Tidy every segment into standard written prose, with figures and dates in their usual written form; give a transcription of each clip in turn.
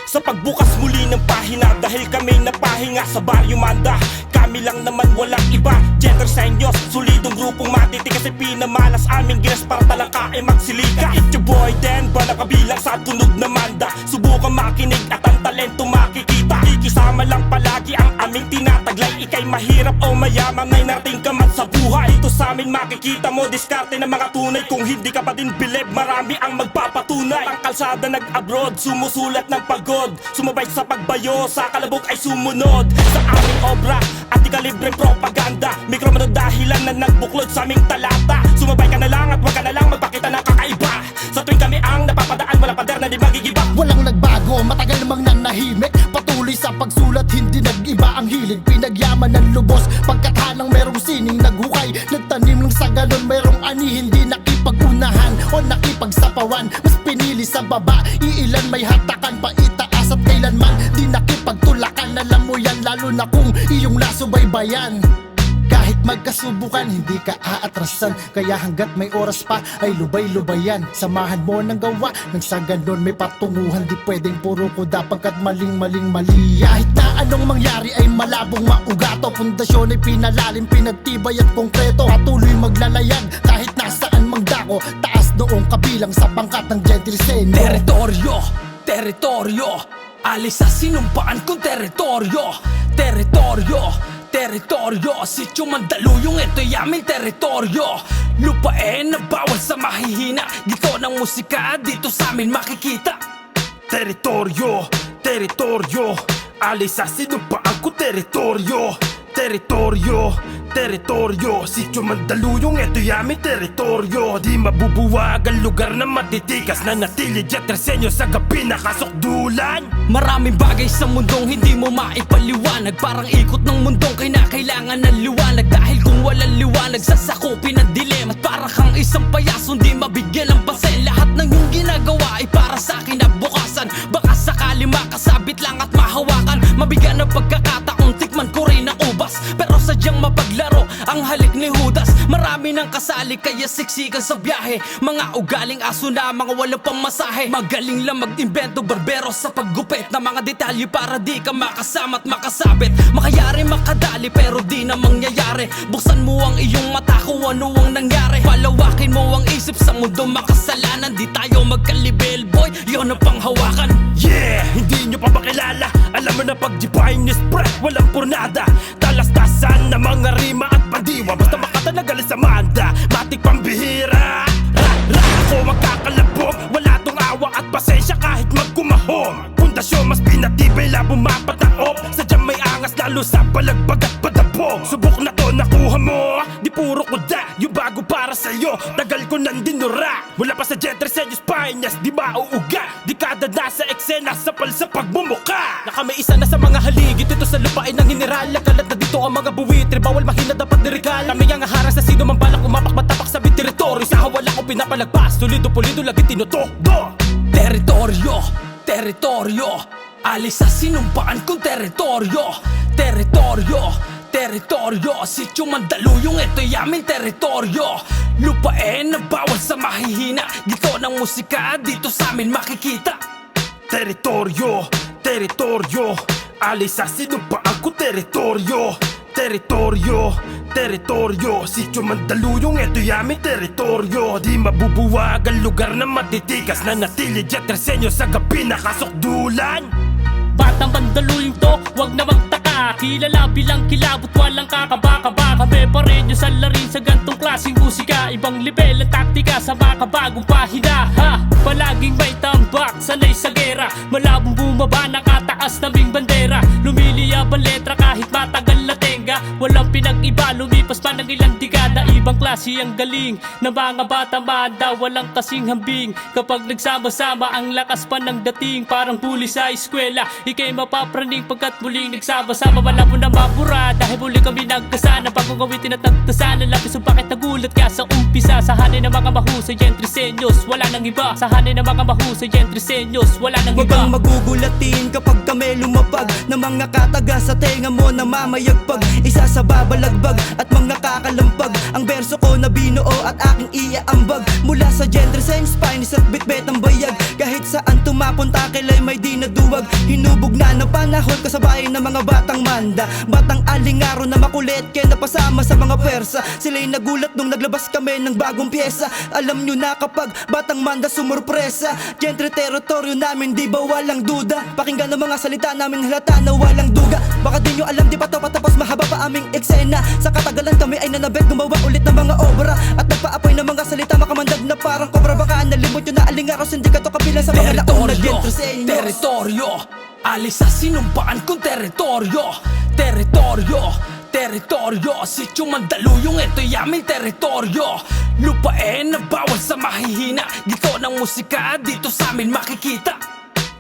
sa pagbukas muli ng pahina. Dahil kami napahinga sa Baryo Manda, kami lang naman walang iba. Gender Senyos, solidong grupong matiti, kasi pinamalas aming gines para talangka ay magsilika. It's your boy Den ba, nakabilang sa tunog na Manda. Subukan makinig at ang talento makikita. Ikisama lang palagi ang aming tinataglay. Ika'y mahirap o mayaman ay narating ka man sa buhay. Ito sa amin makikita mo diskarte ng mga tunay. Kung hindi ka pa din bilib, marami ang magpapatunay. Ang kalsada nag-abroad, sumusulat ng pagod, sumabay sa pagbayo, sa kalabog ay sumunod sa aming obra at ikalibreng propaganda. Mikro man ang dahilan na nagbuklod sa aming talata. Sumabay ka na lang at wag ka na lang magpakita ng kakaiba. Sa tuwing kami ang napapadaan, walang pader na di magigiba. Walang nagbago, matagal namang nanahimik. Patuloy sa pagsulat, hindi nag-iba ang hilig. Pinagyaman ng lubos, pagkathanang merong sining naghukay. Nagtanim lang sa ganon, merong ani, hindi nakipag-unahan o nakipagsapawan. Mas pinili sa baba, iilan may hatakan pa itaas at kailanman di nakipagtulakan. Alam mo yan, lalo na kung iyong nasubaybayan. Kahit magkasubukan, hindi ka aatrasan. Kaya hanggat may oras pa, ay lubay-lubayan. Samahan mo ng gawa, nang sa ganon may patunguhan. Di pwedeng puro kuda pagkat maling-maling mali. Kahit na anong mangyari ay malabong maugato. Pundasyon ay pinalalim, pinagtibay at konkreto. Patuloy maglalayag kahit nasaan mang dako. Taas noong kabilang sa pangkat ng Gentle Senyo. Teritoryo, teritoryo, alis sa sinumpaan kong teritoryo. Teritoryo, teritoryo, sityo Mandaluyong, ito'y aming teritoryo. Lupain na bawal sa mahihina, gito ng musika dito sa amin makikita. Teritoryo, teritoryo, alis sa sinumpaan ko teritoryo. Teritoryo, teritoryo, sityo Mandaluyong, ito'y aming teritoryo. Di mabubuwag ang lugar na matitikas, na natili Jetresenyo sa gabi nakasukdulan. Maraming bagay sa mundong hindi mo maipaliwanag, parang ikot ng mundong kailangan ng liwanag. Dahil kung walang liwanag, sasakupin ang dilema. At para kang isang payaso, hindi mabigyan ng pansin. Lahat ng iyong ginagawa ay para sa akin at bukasan. Baka sakali makasabit lang at mahawakan, mabigyan ng pagkakataon, tikman ko rin ang ubas. Pero sadyang mapaglaro ang halik ni Judas. Marami ng kasali kaya siksikan sa biyahe. Mga ugaling aso na mga walang pamasahe. Magaling lang mag-imbento, barbero sa paggupit ng mga detalye para di ka makasama at makasabit. Makayari makadali pero di na mangyayari. Buksan mo ang iyong mata kung ano ang nangyari. Palawakin mo ang isip sa mundo makasalanan. Di tayo magkalibel boy, yun ang panghawakan. Yeah, hindi nyo pa ba kilala? Alam mo na pag G-Prime is pre, walang purnada. Talastasan na mga rima at pandiwa, basta makatalagal sa Manda, matik pambihira. Ra, ako magkakalabog, wala tong awa at pasensya kahit magkumahom. Pundasyon mas pinatibay, labo mapataop. Sadyang may angas lalo sa palagbag at padabog. Subok na to nakuha mo, di puro kuda. Yung bago para sa'yo, tagal ko nang dinura. Wala pa sa Jetresenyo Spines, di mauuga. Dekada na sa eksena, sapal sa pagmumuka. Nakamaisa na sa mga haligid, ito sa lupain ng general. Kalat na dito ang mga buwitre, bawal mahina dapat dirikal. Kami ang harang sa sino man balak umapak matapak sa teritoryo. Sa hawala ko pinapalagpas, tulido pulido lagi tinutokdo. Teritoryo, teritoryo, alis sa sinumpaan kong teritoryo. Teritoryo, teritoryo, sityo Mandaluyong, ito'y aming teritoryo. Lupain na bawal sa mahihina, gito ng musika dito sa amin makikita. Teritoryo, teritoryo, alis sa sinumpaan ko teritoryo. Teritoryo, teritoryo, sityo Mandaluyong, ito'y aming teritoryo. Di mabubuwag ang lugar na matitikas, na natili Jetresenyo sa gabi nakasukdulan. Batang Mandaluyong to, wag na magtaka. Kilala bilang kilabot, walang kakaba-kaba. Kami pa rin yung salarin sa gantong klaseng musika. Ibang level at taktika sa makabagong pahina, ha? Palaging may tambak, sanay sa gera. Malabong bumaba, nakataas naming bandera. Lumiliyab ang letra kahit matagal na tenga. Walang pinag-iba, lumipas pa ng ilang dekada. Ibang klase ang galing ng mga bata Manda, walang kasing hambing. Kapag nagsama-sama, ang lakas pa ng dating. Parang huli sa eskwela, ikay mapapraning pagkat muling nagsama-sama. Wala mo na mabura dahil muli kami nagkasana. Pag-ugawitin at nagtasana, lapis ang bakit nagulat ka sa umpisa. Sa hanay ng mga mahusay Jetresenyos, wala nang iba. Sa hanay ng mga mahusay Jetresenyos, wala nang Huwag iba. kang magugulatin kapag kami lumapag ng mga kataga sa tenga mo na mamayagpag. Isa sa babalagbag at mga kakalampag. Ang berso ko na binuo at aking iaambag. Mula sa Jetresenyo Spines at bitbet ang bayag. Kahit saan tumapunta kilay may di naduwag. panahon kasabayan ng mga batang manda, batang alingaro na makulit kaya napasama sa mga pwersa. Sila'y nagulat nung naglabas kami ng bagong pyesa. Alam nyo na kapag batang manda sumurpresa, Gentry teritoryo namin di ba walang duda. Pakinggan ang mga salita namin halata na walang duga. Baka di nyo alam di pa to patapos mahaba pa aming eksena. Sa katagalan kami ay nanabet gumawa ulit ng mga obra at nagpaapoy ng mga salita makamandag na parang kobra. Baka nalimot nyo na alingaro sindikato kabilang sa mga nauna Gentry sa inyo. Teritoryo, alis sa sinumpaan kong teritoryo. Teritoryo, teritoryo, sityo Mandaluyong, ito'y aming teritoryo. Lupain na bawal sa mahihina, gito ng musika dito sa amin makikita.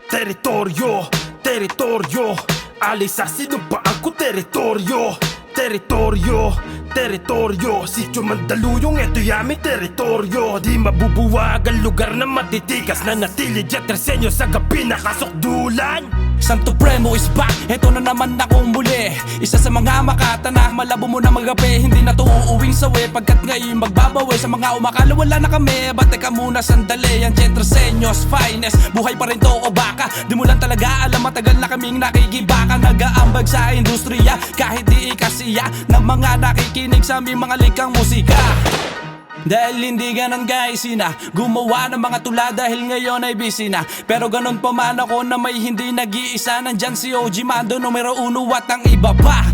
Teritoryo, teritoryo, alis sa sinumpaan ko teritoryo. Teritoryo, teritoryo, sityo Mandaluyong, ito'y aming teritoryo. Di mabubuwag ang lugar na matitikas na natili Jetresenyo sa gabi nakasukdulan. Santo Premo is back, eto na naman akong muli. Isa sa mga makata na malabo mo na magabi. Hindi na to uuwing sawi pagkat ngayon magbabawi. Sa mga umakala wala na kami, ba't teka muna sandali. Ang Jetresenyo's finest, buhay pa rin to o baka di mo lang talaga alam, matagal na kaming nakikibaka. Nag-aambag sa industriya kahit di ikasiya ng mga nakikinig sa aming mga likang musika. Dahil hindi ganon guys, gumawa ng mga tula dahil ngayon ay busy na. Pero ganon pa man ako na may hindi nag-iisa. Nandyan si OG Mando, numero 1 at ang iba pa.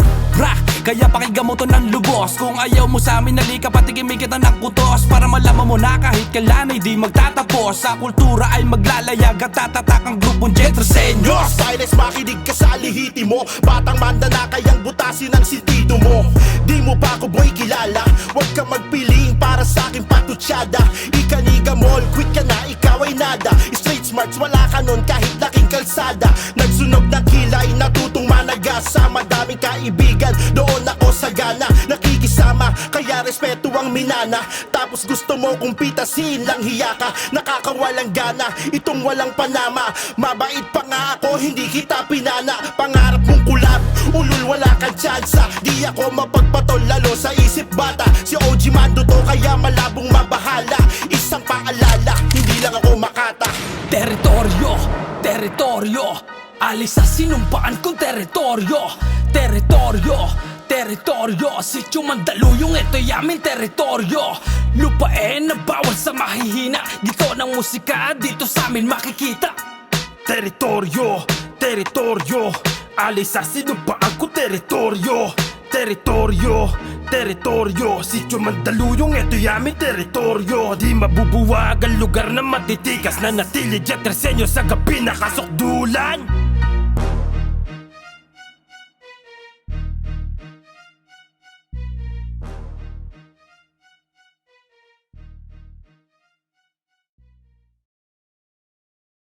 Kaya pakinggan mo to ng lubos. Kung ayaw mo sa amin, halika patigimig kita ng kutos. Para malaman mo na kahit kailan ay di magtatapos. Sa kultura ay maglalayag at tatatak ang grupong Jetresenyos. Finest, makinig ka sa lihiti mo. Batang manda na kayang butasin ang sentido mo. Di mo pa ako boy kilala, huwag ka magpiling para sa akin patutsada. Ikaniga mall, quit ka na, ikaw ay nada. Straight smarts, wala ka nun kahit laking kalsada. Nagsunog ng kilay, natutong managas. Sa madaming kaibigan, doon ako sagana. Nakikisama, kaya respeto ang minana. Tapos gusto mo kong pitasin lang hiya ka. Nakakawalang gana, itong walang panama. Mabait pa nga ako, hindi kita pinana. Pangarap mong kulab, ulul wala kang tsansa. Di ako mapagpatol lalo sa isip bata. Si OG Mando to kaya malabong mabahala. Isang paalala, hindi lang ako makata. Teritoryo, teritoryo, alis sa sinumpaan kong teritoryo. Teritoryo, teritoryo, sityo Mandaluyong, ito'y aming teritoryo. Lupain na bawal sa mahihina, gito ng musika dito sa amin makikita. Teritoryo, teritoryo, alis sa sinumpaan ko teritoryo. Teritoryo, teritoryo, sityo Mandaluyong, ito'y aming teritoryo. Di mabubuwag ang lugar na matitikas na natili Jetresenyo sa gabi nakasukdulan.